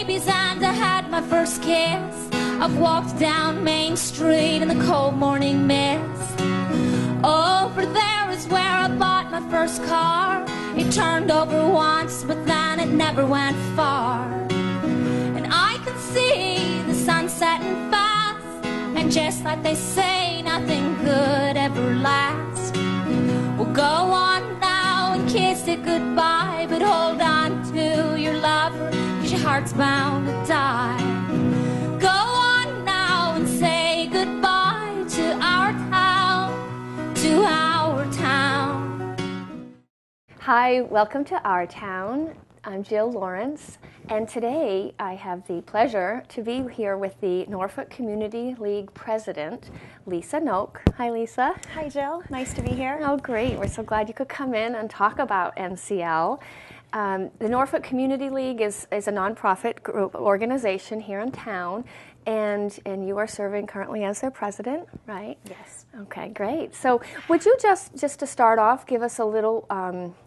babies and I had my first kiss. I've walked down Main Street in the cold morning mist. Over there is where I bought my first car. It turned over once, but then it never went far. And I could see the sun setting fast, and just like they say, nothing good ever lasts. Well, go on now and kiss it goodbye, but hold on to your lover, 'cause your heart's bound to die. Go on now and say goodbye to our town, to our town. Hi, welcome to Our Town. I'm Jill Lawrence, and today I have the pleasure to be here with the Norfolk Community League President, Lisa Noke. Hi, Lisa. Hi, Jill. Nice to be here. Oh, great. We're so glad you could come in and talk about NCL. The Norfolk Community League is a nonprofit group organization here in town, and you are serving currently as their president, right? Yes. Okay, great. So would you just to start off, give us a little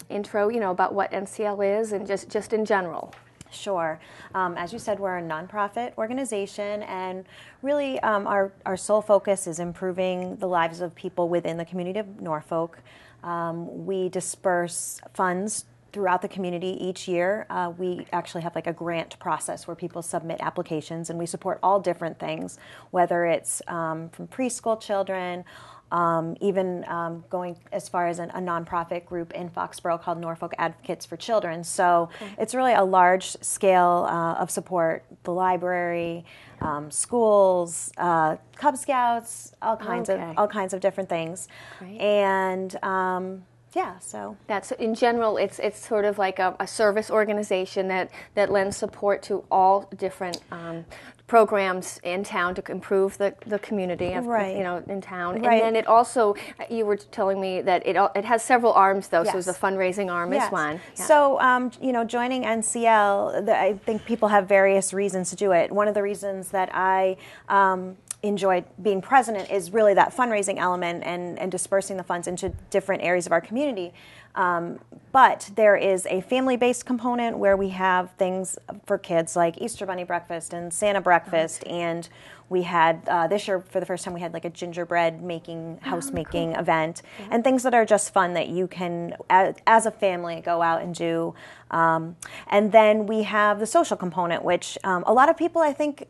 intro, about what NCL is and just in general? Sure. As you said, we're a nonprofit organization, and really our sole focus is improving the lives of people within the community of Norfolk. We disperse funds throughout the community each year. We actually have like a grant process where people submit applications, and we support all different things, whether it's from preschool children, even going as far as a nonprofit group in Foxborough called Norfolk Advocates for Children. So it's really a large scale of support. The library, schools, Cub Scouts, all kinds of different things. Great. And so that's in general. It's sort of like a service organization that lends support to all different programs in town to improve the community of, in town. Right. And then it also, you were telling me that it has several arms though. Yes. So the fundraising arm is one. Yeah. So joining NCL, I think people have various reasons to do it. One of the reasons that I enjoyed being president is really that fundraising element and dispersing the funds into different areas of our community. But there is a family-based component where we have things for kids like Easter Bunny breakfast and Santa breakfast, and we had this year for the first time we had like a gingerbread house making event, and things that are just fun that you can as a family go out and do. And then we have the social component, which a lot of people I think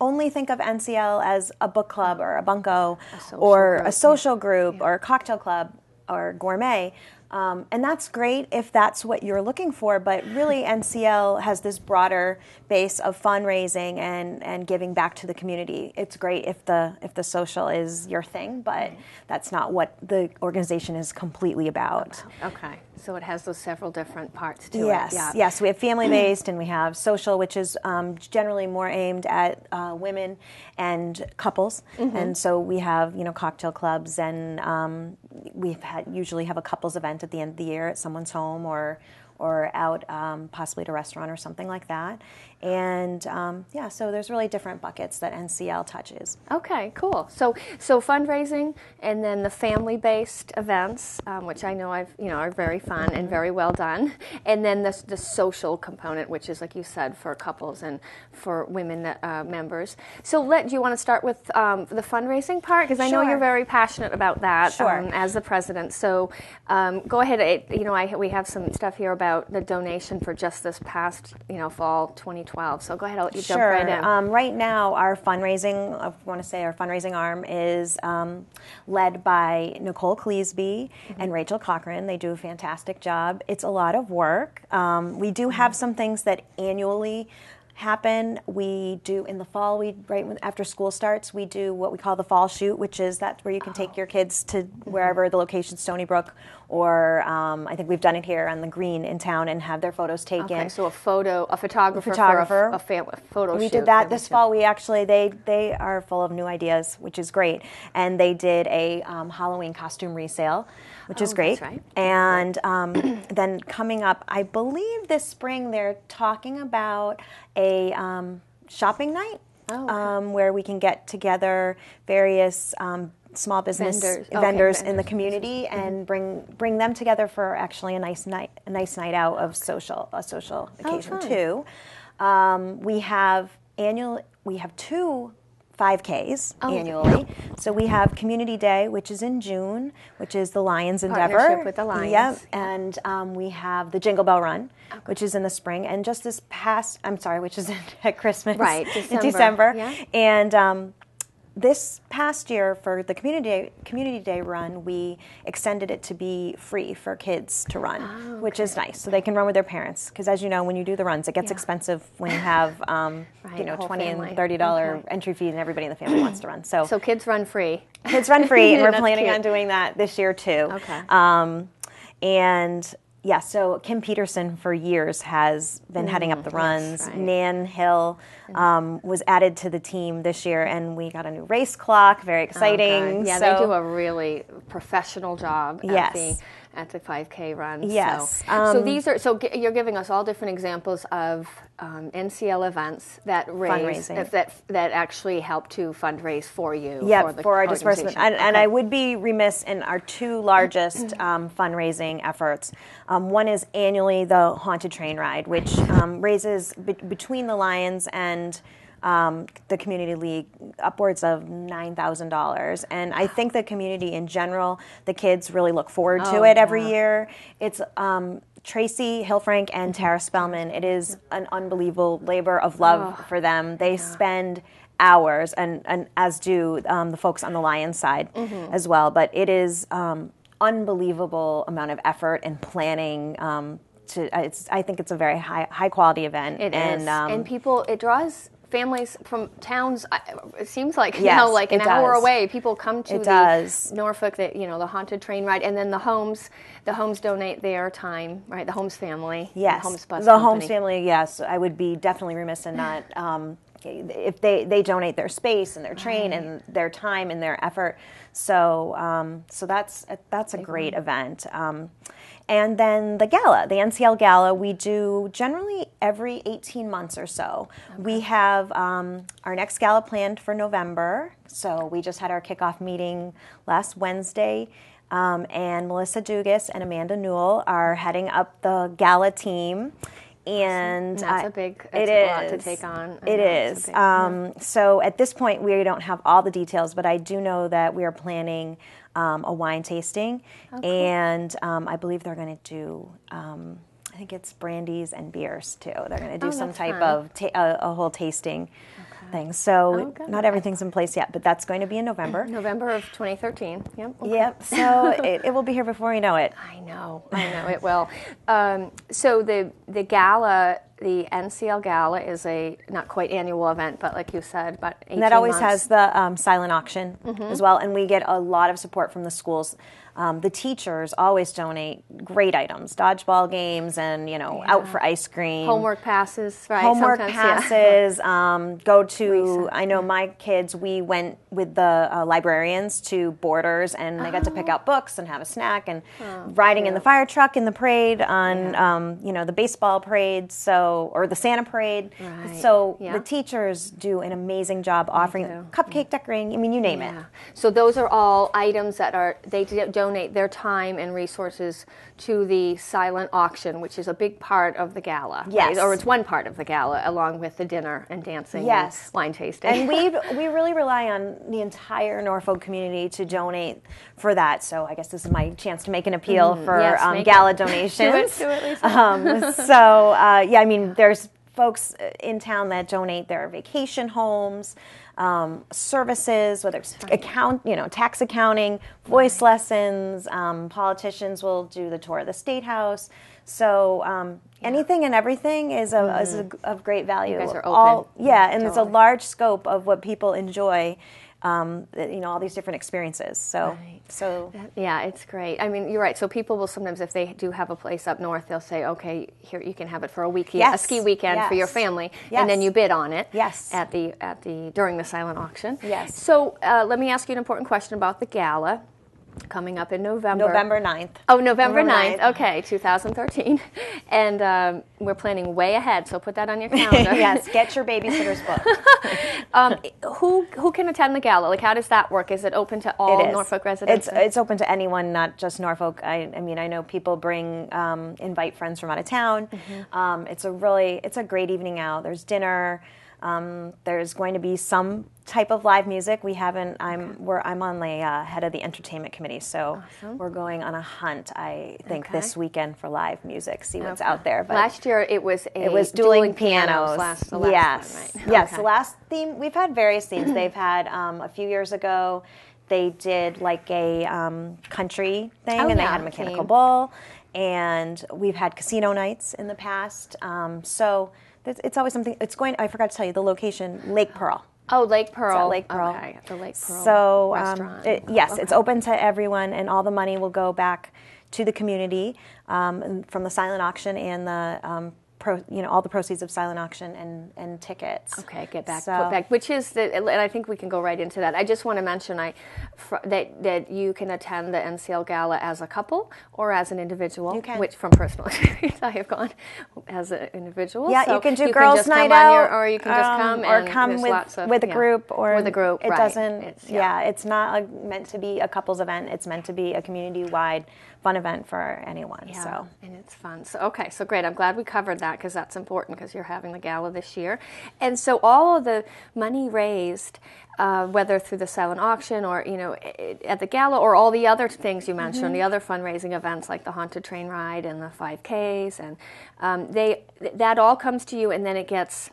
only think of NCL as a book club or a bunco or a social group or a cocktail club or gourmet. And that's great if that's what you're looking for, but really NCL has this broader base of fundraising and giving back to the community. It's great if the social is your thing, but that's not what the organization is completely about. Okay. So it has those several different parts to it. Yes. We have family-based and we have social, which is generally more aimed at women and couples. Mm-hmm. And so we have, cocktail clubs, and usually have a couples event at the end of the year at someone's home or out possibly at a restaurant or something like that. And so there's really different buckets that NCL touches. Okay, cool. So fundraising, and then the family-based events, which I know are very fun and very well done, and then the social component, which is, like you said, for couples and for women members. So do you want to start with the fundraising part? Because I know you're very passionate about that as the president. So go ahead. We have some stuff here about the donation for just this past fall 2012. So go ahead, I'll let you jump right in. Right now, our fundraising arm is led by Ncl Gala and Rachel Cochran. They do a fantastic job. It's a lot of work. We do have some things that annually happen. We do in the fall, right after school starts, we do what we call the fall shoot, which is that's where you can take your kids to wherever the location, Stony Brook, or I think we've done it here on the green in town, and have their photos taken. Okay, so a photographer for a photo shoot. We did that this fall. We actually, they are full of new ideas, which is great. And they did a Halloween costume resale, which is great. That's right. And then coming up, I believe this spring, they're talking about a shopping night where we can get together various small business vendors in the community and bring them together for actually a nice night out of a social occasion too. We have two 5Ks annually. So we have Community Day, which is in June, which is the Lions Endeavor. Partnership with the Lions. Yep. And we have the Jingle Bell Run, which is in the spring. And just this past, which is at Christmas. Right, in December. Yeah. And this past year for the Community Day run, we extended it to be free for kids to run, which is nice. So they can run with their parents. Because as you know, when you do the runs, it gets expensive when you have $20 and $30 entry fees and everybody in the family wants to run. So kids run free. Kids run free, and we're planning on doing that this year too. Okay. And yeah, so Kim Peterson for years has been heading up the runs. Right. Nan Hill was added to the team this year, and we got a new race clock. Very exciting. Yeah, they do a really professional job at the 5K runs. Yes. So you're giving us all different examples of NCL events that raise that actually help to fundraise for you. Yeah, for our disbursement. And I would be remiss in our two largest fundraising efforts. One is annually the Haunted Train Ride, which raises between the Lions and the Community League upwards of $9,000. And I think the community in general, the kids really look forward to it every year. It's Tracy Hillfrank and Tara Spellman. It is an unbelievable labor of love for them. They spend hours, and as do the folks on the Lions side as well. But it is unbelievable amount of effort and planning. I think it's a very high quality event. It is, and people. It draws families from towns. It seems like like an hour away. People come to the Norfolk, the Haunted Train Ride, and then the homes. The homes donate their time, right? The Holmes family. Yes, the Holmes bus the company. Holmes family. Yes, I would be definitely remiss in not. If they donate their space and their train and their time and their effort. So that's a great event. And then the gala, the Ncl Gala, we do generally every 18 months or so. Okay. We have our next gala planned for November. So we just had our kickoff meeting last Wednesday. And Melissa Dugas and Amanda Newell are heading up the gala team. And that's a lot to take on. It is. So at this point, we don't have all the details, but I do know that we are planning a wine tasting, and I believe they're going to do. I think it's brandies and beers too. They're going to do some type of a whole tasting thing. So not everything's in place yet, but that's going to be in November. November of 2013. Yep. Okay. Yep. So it will be here before you know it. I know it will. So the gala, the Ncl Gala, is a not quite annual event, but like you said, but 18 and that always months. has the silent auction as well, and we get a lot of support from the schools. The teachers always donate great items, dodgeball games, and out for ice cream, homework passes, right? Homework passes. Go to. Recent. I know my kids. We went with the librarians to Borders, and they got to pick out books and have a snack, and riding in the fire truck in the parade on the baseball parade, or the Santa parade. Right. So the teachers do an amazing job offering cupcake decorating. I mean, you name it. So those are all items that they donate their time and resources to the silent auction, which is a big part of the gala. Yes. Right? Or it's one part of the gala, along with the dinner and dancing and wine tasting. And we really rely on the entire Norfolk community to donate for that. So I guess this is my chance to make an appeal for gala donations. Do it, Lisa. I mean, there's folks in town that donate their vacation homes, services, whether it's tax accounting, voice lessons. Politicians will do the tour of the State House. So anything and everything is of great value. You guys are open. And it's a large scope of what people enjoy. All these different experiences. It's great. I mean, you're right. So people will sometimes, if they do have a place up north, they'll say, okay, here you can have it for a week, a ski weekend for your family, and then you bid on it. At the during the silent auction. Yes. So let me ask you an important question about the gala. coming up in November. November 9th. Oh, November 9th. Okay, 2013. And we're planning way ahead, so put that on your calendar. Yes, get your babysitter's book. Who can attend the gala? Like, how does that work? Is it open to all Norfolk residents? It's open to anyone, not just Norfolk. I mean, I know people bring, invite friends from out of town. It's a great evening out. There's dinner. There's going to be some type of live music. I'm on the head of the entertainment committee, so we're going on a hunt, I think, this weekend for live music. See what's out there. But last year it was dueling pianos. The last one, right? Yes. The last theme, we've had various themes. They've had a few years ago. They did like a country thing, and they had a mechanical bull, and we've had casino nights in the past. So. It's always something. I forgot to tell you the location, Lake Pearl. Oh, Lake Pearl. It's at Lake Pearl. Okay, at the Lake Pearl restaurant. It's open to everyone, and all the money will go back to the community from the silent auction and the all the proceeds of silent auction and tickets. Okay, put back, which is and I think we can go right into that. I just want to mention that you can attend the Ncl Gala as a couple or as an individual. You can. Which, from personal experience, I have gone as an individual. Yeah, so you can do girls' night out, or you can just come or come with a group, or with a group. It right. doesn't. It's not meant to be a couple's event. It's meant to be a community-wide fun event for anyone. Yeah, so. And it's fun. So so great. I'm glad we covered that because that's important because you're having the gala this year. And so all of the money raised, whether through the silent auction or at the gala or all the other things you mentioned, the other fundraising events like the haunted train ride and the 5Ks, and that all comes to you, and then it gets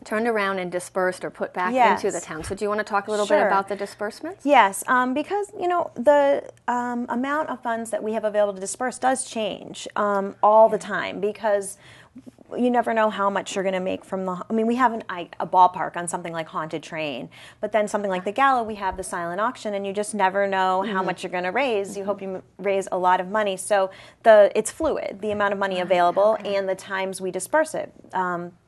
turned around and dispersed or put back into the town. So do you want to talk a little bit about the disbursements? Yes, because the amount of funds that we have available to disperse does change all the time, because you never know how much you're going to make from the. I mean, we have a ballpark on something like haunted train, but then something like the gala, we have the silent auction, and you just never know how much you're going to raise. You hope you raise a lot of money, so it's fluid, the amount of money available and the times we disperse it.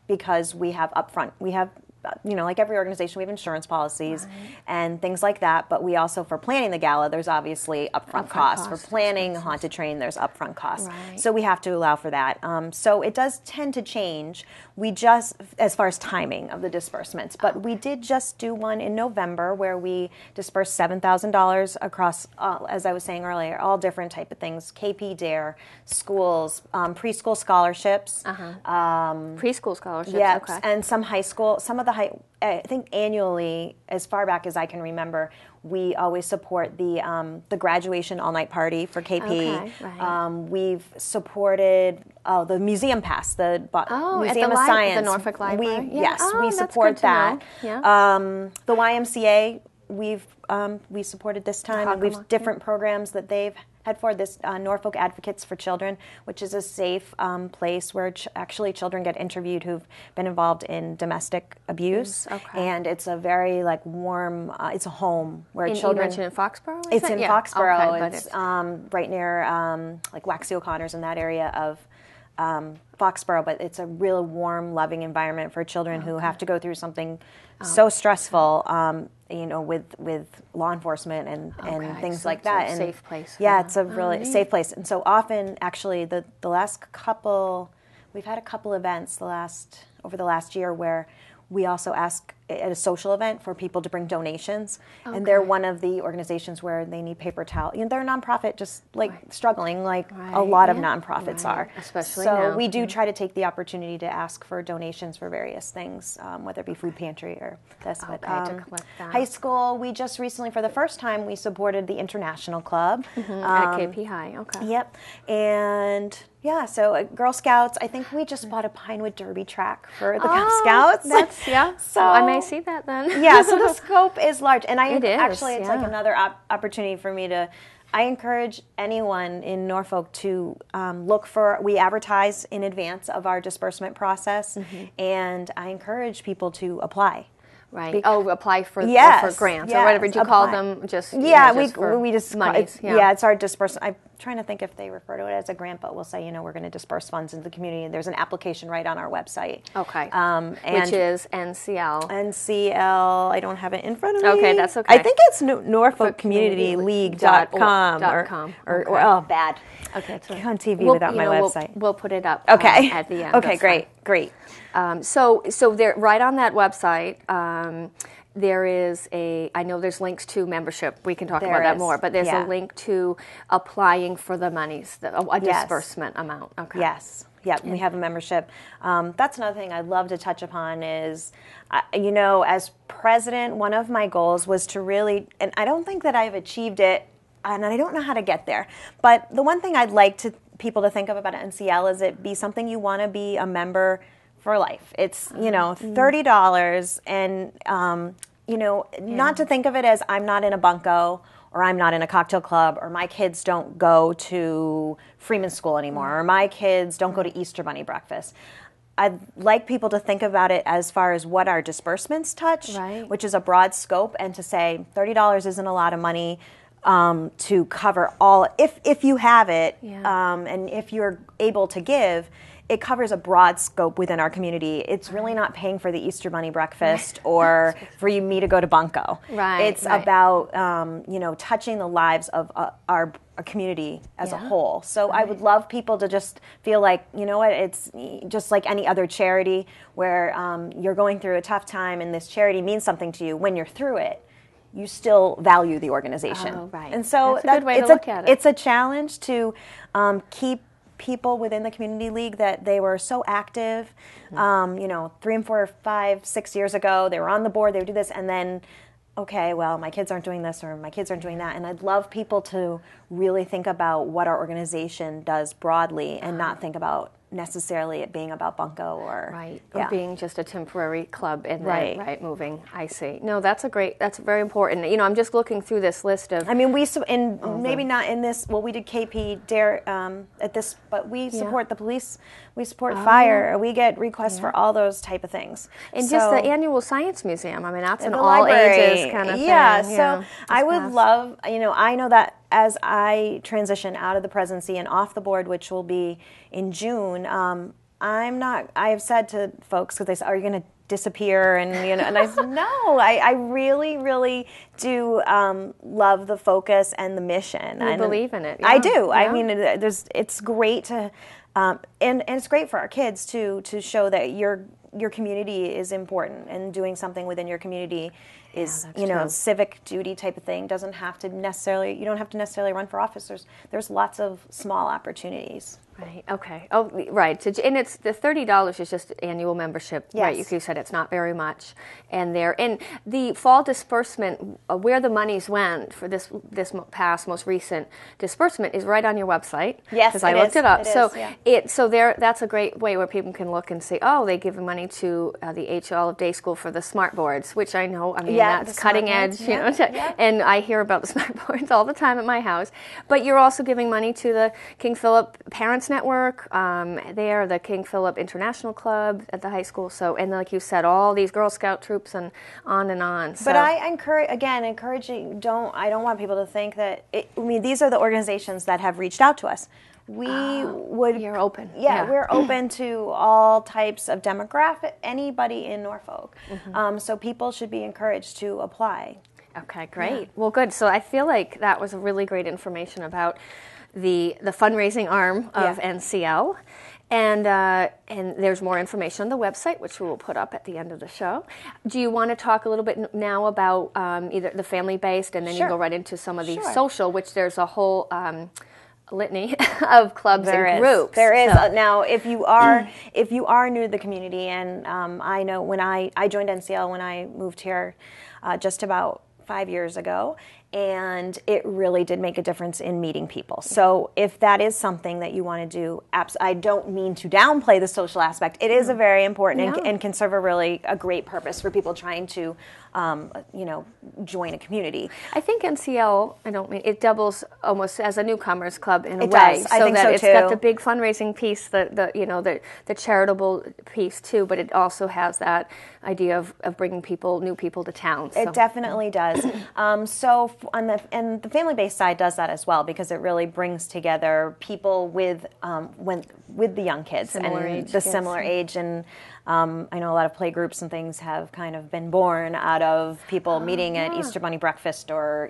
Because we have upfront, like every organization, we have insurance policies and things like that. But we also, for planning the gala, there's obviously upfront costs. For planning a haunted train, there's upfront costs. Right. So we have to allow for that. So it does tend to change. We just, as far as timing of the disbursements, but we did just do one in November where we dispersed $7,000 across, as I was saying earlier, all different type of things: KP DARE, schools, preschool scholarships, preschool scholarships. Yes, okay. And some high school, some of the I think annually, as far back as I can remember, we always support the graduation all-night party for KP. Okay, right. We've supported the museum pass, the Museum of Science, the Norfolk Library. We support that. Yeah. The YMCA, we supported this time, and we've different programs that they've had for this Norfolk Advocates for Children, which is a safe place where actually children get interviewed who've been involved in domestic abuse. Okay. And it's a very warm, it's a home where children. You mentioned in Foxborough? It's in Foxborough. Okay, it's right near Waxy O'Connor's, in that area of Foxborough, but it's a real warm, loving environment for children who have to go through something so stressful, with law enforcement and things like that. It's a safe place. Yeah, it's a really safe place. And so often, actually, the last couple, we've had a couple events over the last year where we also ask at a social event for people to bring donations, and they're one of the organizations where they need paper towel. They're a nonprofit, just struggling, a lot of nonprofits are. Especially so now. we do try to take the opportunity to ask for donations for various things, whether it be food pantry or this. But to collect that. High school, we just recently, for the first time, we supported the International Club at KP High. Okay. Yep, and. Yeah, so Girl Scouts, I think we just bought a Pinewood Derby track for the Scouts. So I may see that then. Yeah, so the scope is large. And it's another opportunity for me to, I encourage anyone in Norfolk to we advertise in advance of our disbursement process, and I encourage people to apply. Right. Apply for grants or whatever. Do you call them? We just monies. it's our disbursement. trying to think if they refer to it as a grant, but we'll say, we're going to disperse funds into the community, and there's an application right on our website. Okay. And which is NCL. NCL, I don't have it in front of me. Okay, that's okay. I think it's Norfolk Community League.com. Oh, bad. Okay, it's on TV without my website. We'll put it up okay. At the end. Okay, great. So there, right on that website, there is I know there's links to membership. We can talk about that more, but there's a link to applying for the monies, a disbursement amount. Okay. Yes. Yeah, we have a membership. That's another thing I'd love to touch upon is, as president, one of my goals was to really, and I don't think that I've achieved it, and I don't know how to get there, but the one thing I'd like people to think of about NCL is it be something you want to be a member for life. It's, $30 and, not to think of it as I'm not in a bunco or I'm not in a cocktail club or my kids don't go to Freeman School anymore or my kids don't go to Easter Bunny breakfast. I'd like people to think about it as far as what our disbursements touch, which is a broad scope, and to say $30 isn't a lot of money to cover all, if you have it, and if you're able to give, it covers a broad scope within our community. It's really not paying for the Easter Bunny breakfast or for me to go to Bunko. It's about touching the lives of our community as a whole. So I would love people to just feel like, it's just like any other charity where you're going through a tough time and this charity means something to you. When you're through it, you still value the organization. Oh, right. And so that's a good way to look at it. It's a challenge to keep people within the community league that they were so active, 3 and 4 or 5, 6 years ago, they were on the board, they would do this, and then, okay, well, my kids aren't doing this or my kids aren't doing that. And I'd love people to really think about what our organization does broadly and not think about necessarily it being about Bunko or or being just a temporary club and then moving. I see. No, that's very important. I'm just looking through this list of. I mean, maybe not in this. Well, we did KP Dare at this, but we support the police. We support fire. We get requests for all those type of things. And just the annual science museum. I mean, that's an all ages kind of thing. Yeah. So I would love. I know that as I transition out of the presidency and off the board, which will be in June, I have said to folks, because they say, are you going to disappear? And and I said, no, I really, really do love the focus and the mission. You believe in it. I do. Yeah. I mean, it's great to, and it's great for our kids too, to show that your community is important, and doing something within your community is civic duty type of thing. You don't have to necessarily run for office. There's lots of small opportunities. Right. Okay. Oh, right. And it's the $30 is just annual membership. Yes. Right. You said it's not very much. And the fall disbursement, where the monies went for this past most recent disbursement is right on your website. Yes, because I looked it up. So that's a great way where people can look and say, oh, they give money to the HL Day School for the smart boards, which I know. I mean, that's cutting edge. And I hear about the smart boards all the time at my house. But you're also giving money to the King Philip Parents Network, the King Philip International Club at the high school. So, and like you said, all these Girl Scout troops and on and on. So. But I encouraging. I don't want people to think that. These are the organizations that have reached out to us. You're open. We're open to all types of demographic. Anybody in Norfolk. So people should be encouraged to apply. Okay, great. Yeah. Well, good. So I feel like that was really great information about the fundraising arm of NCL. And there's more information on the website, which we will put up at the end of the show. Do you want to talk a little bit now about either the family-based, and then you go right into some of the social, which there's a whole litany of clubs and groups. There is. Now, if you are new to the community, and I know when I joined NCL when I moved here just about 5 years ago, and it really did make a difference in meeting people. So if that is something that you want to do, I don't mean to downplay the social aspect. It is a very important and can serve a great purpose for people trying to join a community. I think NCL, it doubles almost as a newcomers club in a It way. does. I think so it's too. got the big fundraising piece, the charitable piece too, but it also has that idea of bringing new people to town. So. It definitely does. So on the family-based side does that as well, because it really brings together people with the young kids Similar and age, the yes. similar age. And I know a lot of play groups and things have kind of been born out of people meeting at Easter Bunny breakfast or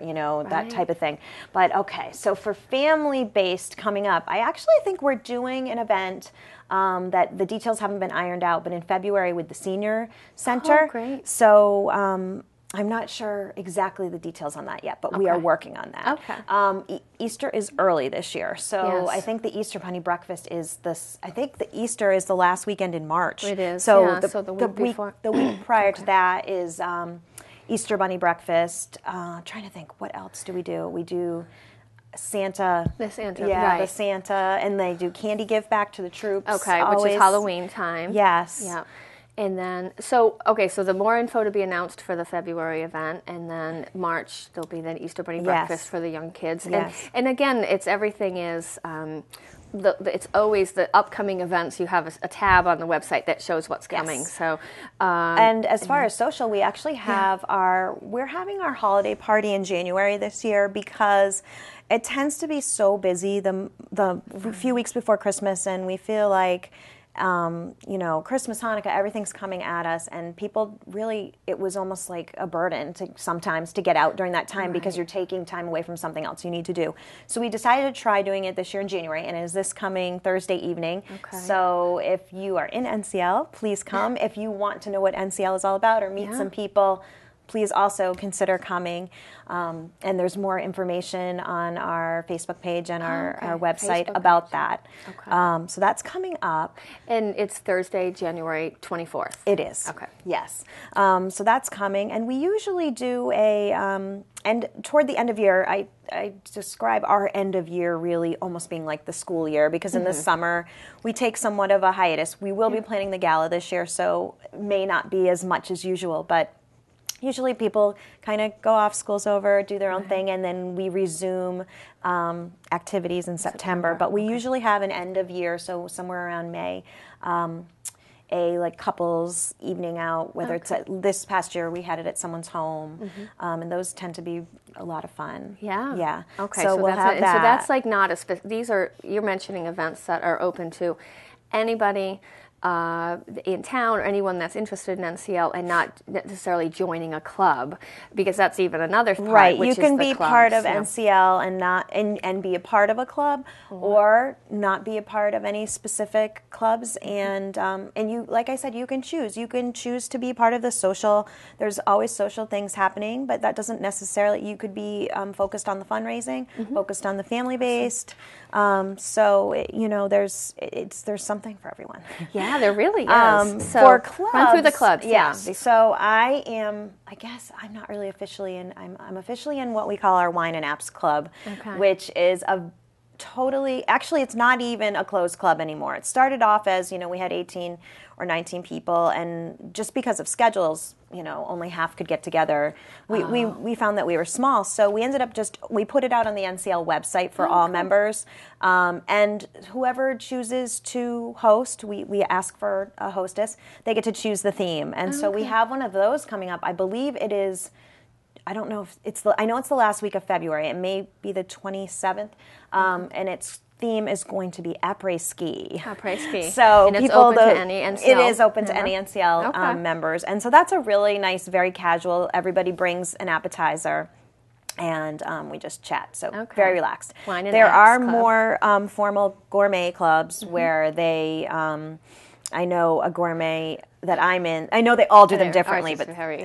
that type of thing. But okay, so for family-based coming up, I actually think we're doing an event that the details haven't been ironed out, but in February with the senior center. Oh, great. So I'm not sure exactly the details on that yet, but we are working on that. Okay. Easter is early this year, so Yes. I think the Easter Bunny breakfast is I think the Easter is the last weekend in March. It is, So yeah, the week before. The week prior to that is Easter Bunny breakfast. Trying to think, what else do? We do Santa. The Santa, yeah, right. the Santa, and they do candy give back to the troops. Okay, always. which is Halloween time. Yes. Yeah. And then, so the more info to be announced for the February event, and then March, there'll be the Easter Bunny breakfast for the young kids. Yes. And again, everything is, it's always the upcoming events. You have a tab on the website that shows what's coming. Yes. So, and as far as social, we actually have we're having our holiday party in January this year because it tends to be so busy the few weeks before Christmas, and we feel like Christmas, Hanukkah, everything's coming at us, and people really, it was almost like a burden sometimes to get out during that time because you're taking time away from something else you need to do. So we decided to try doing it this year in January, and it is this coming Thursday evening. Okay. So if you are in NCL, please come. If you want to know what NCL is all about or meet some people, please also consider coming. And there's more information on our Facebook page and our website Facebook about page. that. Okay. So that's coming up. and it's Thursday, January 24th. It is. Okay. Yes. So that's coming. And we usually do and toward the end of year, I describe our end of year really almost being like the school year, because in the summer we take somewhat of a hiatus. We will be planning the gala this year, so it may not be as much as usual, but usually people kind of go off, school's over, do their own thing, and then we resume activities in September. But we usually have an end of year, so somewhere around May, a couples evening out, whether it's this past year we had it at someone's home, and those tend to be a lot of fun. Yeah. Yeah. Okay. So we'll that's have that. So that's like not you're mentioning events that are open to anybody in town or anyone that's interested in NCL and not necessarily joining a club, because that's even another part. Right, which you can is the be clubs, part of yeah. NCL and not and be a part of a club, or not be a part of any specific clubs. And you, like I said, you can choose. You can choose to be part of the social. There's always social things happening, but that doesn't necessarily. You could be focused on the fundraising, focused on the family based. So there's something for everyone. Yeah, there really is. So for clubs, run through the clubs. Yes. Yeah. So I guess I'm not really officially in. I'm officially in what we call our Wine and Apps Club, which is actually it's not even a closed club anymore. It started off as, we had 18 or 19 people, and just because of schedules, only half could get together. We found that we were small, so we ended up we put it out on the NCL website for all members, and whoever chooses to host, we ask for a hostess, they get to choose the theme, and so we have one of those coming up. I believe it is, I don't know if I know it's the last week of February. It may be the 27th, and its theme is going to be après ski. Après ski. So and it's open to any NCL. It is open to any NCL members, and so that's a really nice, very casual. Everybody brings an appetizer, and we just chat. So very relaxed. Wine and there Apps are Club. more formal gourmet clubs where they. I know a gourmet that I'm in. I know they all do them differently, but very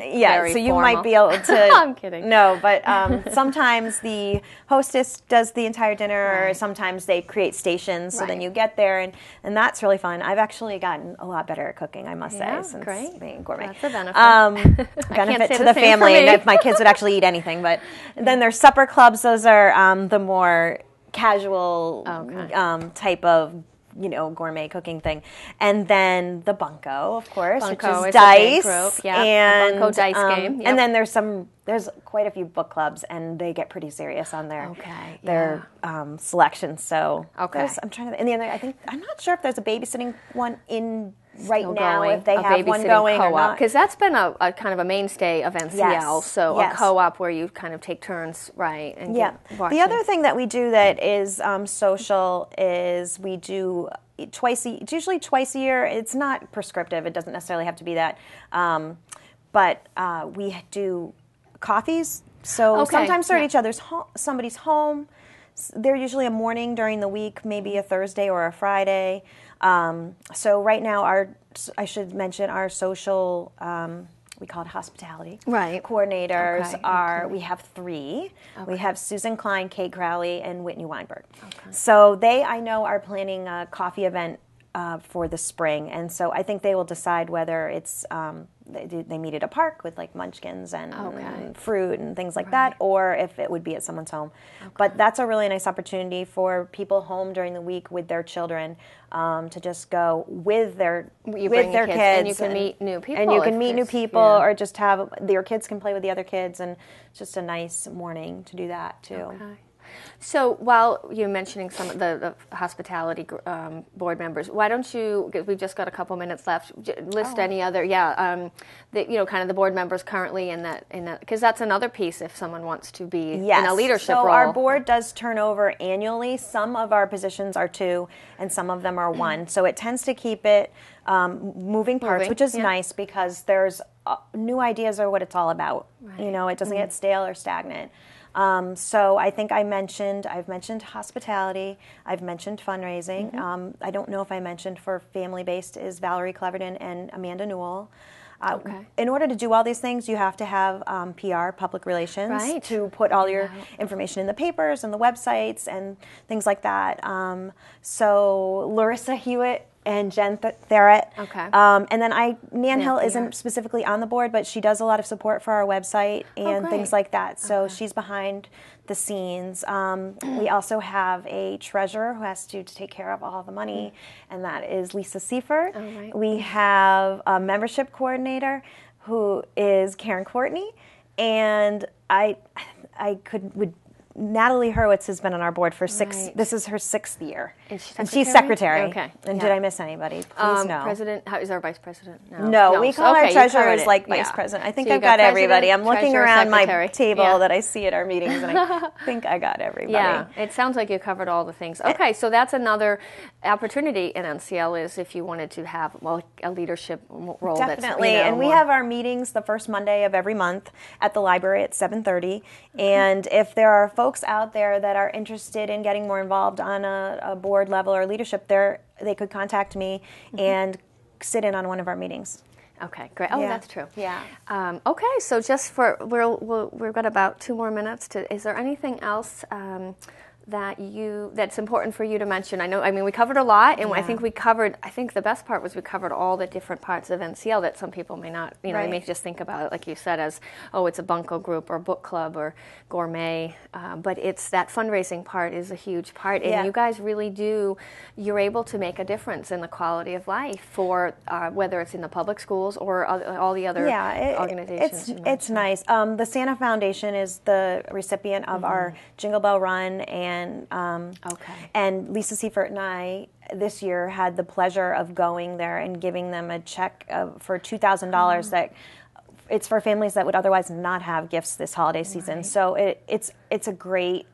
so you formal. might be able to. I'm kidding. No, but sometimes the hostess does the entire dinner, or sometimes they create stations, so then you get there, and that's really fun. I've actually gotten a lot better at cooking, I must say, since being gourmet. That's a benefit. Benefit to the family, and if my kids would actually eat anything. But then there's supper clubs. Those are the more casual type of gourmet cooking thing. And then the bunco, of course, Bunco which is is a dice. big group, yeah. And The bunco dice game. Yep. And then there's quite a few book clubs, and they get pretty serious on their selections. So I'm trying to, and the other, I'm not sure if there's a babysitting one in right now, if they have one going or not. Because that's been a kind of a mainstay of NCL. Yes. So a co-op where you kind of take turns, right? And the other thing that we do that is social is we do it's usually twice a year. It's not prescriptive. It doesn't necessarily have to be that. But we do coffees. So sometimes they're at somebody's home. They're usually a morning during the week, maybe a Thursday or a Friday. So right now, I should mention our social, we call it hospitality. Right. Coordinators we have 3. Okay. We have Susan Klein, Kate Crowley, and Whitney Weinberg. Okay. So they, I know, are planning a coffee event for the spring. And so I think they will decide whether it's, they meet at a park with like munchkins and fruit and things like that, or if it would be at someone's home. Okay. But that's a really nice opportunity for people home during the week with their children to just go with their kids. And you can meet new people. And you can meet new people, or just have your kids can play with the other kids, and it's just a nice morning to do that too. Okay. So while you're mentioning some of the hospitality board members, why don't you, because we've just got a couple minutes left, list any other, kind of the board members currently in that, because that's another piece if someone wants to be in a leadership role. So our board does turn over annually. Some of our positions are 2, and some of them are 1. So it tends to keep it moving parts, which is nice because there's new ideas are what it's all about. Right. It doesn't get stale or stagnant. So I think I've mentioned hospitality, I've mentioned fundraising. Mm-hmm. I don't know if I mentioned for family-based is Valerie Cleverton and Amanda Newell. In order to do all these things, you have to have PR, public relations, to put all your information in the papers and the websites and things like that. So Larissa Hewitt and Jen Therrett. Okay. And then Nan Hill isn't specifically on the board, but she does a lot of support for our website and things like that. So she's behind the scenes. We also have a treasurer who has to take care of all the money, and that is Lisa Seifert. We have a membership coordinator who is Karen Courtney, and Natalie Hurwitz has been on our board for 6. This is her 6th year, and she's secretary. Okay. And did I miss anybody? Please no. President? How is our vice president? No, we call our treasurers like vice president. I think I've got everybody. I'm looking around my table that I see at our meetings, and I think I got everybody. Yeah, it sounds like you covered all the things. Okay, so that's another opportunity in NCL is if you wanted to have a leadership role. Definitely, and we have our meetings the first Monday of every month at the library at 7:30. And if there are folks out there that are interested in getting more involved on a board level or leadership, they could contact me and sit in on one of our meetings. Okay, great. Oh, that's true. Yeah. Okay, so just we've got about 2 more minutes. Is there anything else that's important for you to mention? We covered a lot, and I think the best part was we covered all the different parts of NCL that some people may not, they may just think about it, like you said, as, it's a bunco group or book club or gourmet, but it's that fundraising part is a huge part, and you guys really you're able to make a difference in the quality of life for whether it's in the public schools or all the other organizations. It's nice. The Santa Foundation is the recipient of our Jingle Bell Run, and Lisa Seifert and I this year had the pleasure of going there and giving them a check for $2,000 that it's for families that would otherwise not have gifts this holiday season. So it's a great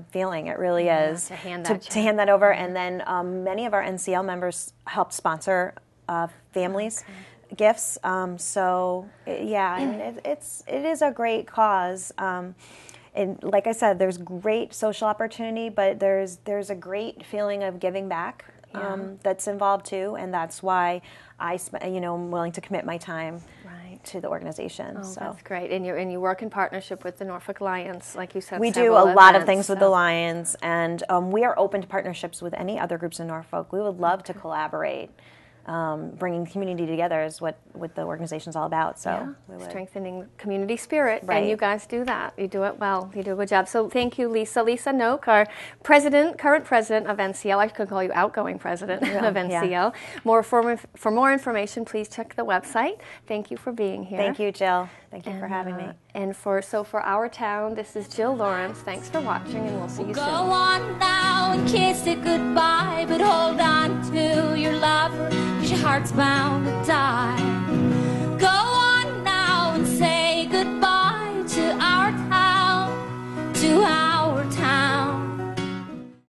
feeling. It really is to hand that over. And then many of our NCL members helped sponsor families. Gifts. And it is a great cause. And like I said, there's great social opportunity, but there's a great feeling of giving back that's involved too, and that's why I'm willing to commit my time to the organization. Oh, so that's great. And you work in partnership with the Norfolk Lions, like you said. We do a lot of things with the Lions, and we are open to partnerships with any other groups in Norfolk. We would love to collaborate. bringing the community together is what the organization's all about. So strengthening community spirit, Right. and you guys do that. You do it well. You do a good job. So thank you, Lisa. Lisa Noke, our current president of NCL. I could call you outgoing president of NCL. Yeah. For more information, please check the website. Thank you for being here. Thank you, Jill. Thank you for having me. And for Our Town, this is Jill Lawrence. Thanks for watching, and we'll see you Go soon. on now and kiss it goodbye, but hold on to your lover, 'cause your heart's bound to die.